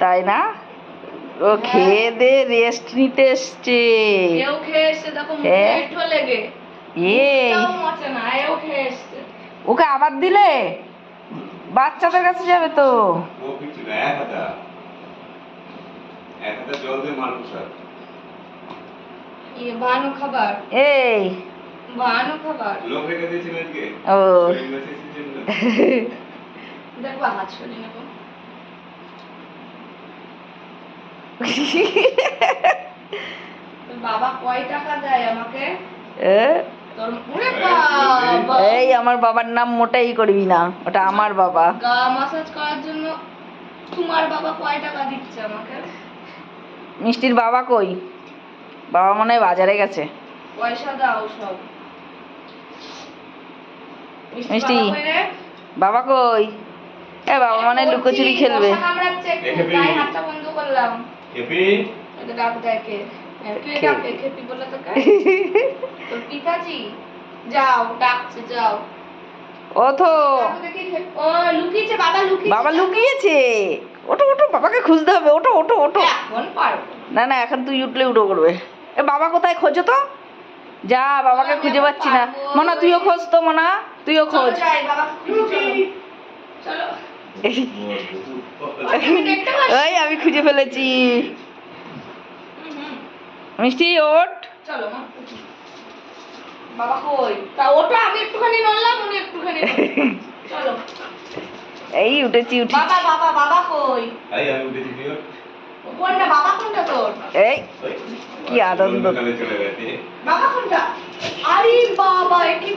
তাই না? ও খেয়ে দে রেস্ট নিতে এসছে। কেউ খেয়ে এসছে দেখো মুখে এঁঠো লেগে। ওকে আবার দিলে বাচ্চাদের কাছে যাবে তো। এই ও দেখো হাত সরিয়ে নেবো। বাবা কয় টাকা দেয় আমাকে? এই আমার বাবার নাম মোটেই করবি না, ওটা আমার বাবা। গা মাসাজ করার জন্য তোমার বাবা কয় টাকা দিচ্ছে আমাকে? মিষ্টির বাবা কই? বাবা মনে হয় বাজারে গেছে। পয়সা দাও সব। মিষ্টি বাবা কই? এ বাবা মানে লুকোচুরি খেলবে। হাতটা বন্ধ করলাম। এটা ডাক দেখে তুই ডাকে খেপি বলে তোকে তোর পিতাজি যাও ডাকছে যাও। ও তো ও লুকিয়েছে, বাবা লুকিয়েছে। ওঠো ওঠো, বাবাকে খুঁজতে হবে। ওঠো ওঠো ওঠো। এখন পারবো না না, এখন তুই উঠলে উঠো করবে। এ বাবা কোথায়, খোঁজো তো। যা, বাবাকে খুঁজে পাচ্ছি না। মনা তুইও খোঁজ তো, মনা তুইও খোঁজ। ওই আমি খুঁজে ফেলেছি। মিষ্টি ওঠ। চলো মা বাবা কই? তা ওটা আমি একটুখানি নড়লাম, উনি একটুখানি চলো। এই উঠেছি বাবা বাবা বাবা কই? আমি উঠেছি। কোনটা বাবা, কোনটা তোর? এই কি আনন্দ। বাবা কোনটা? আরে বাবা এ কি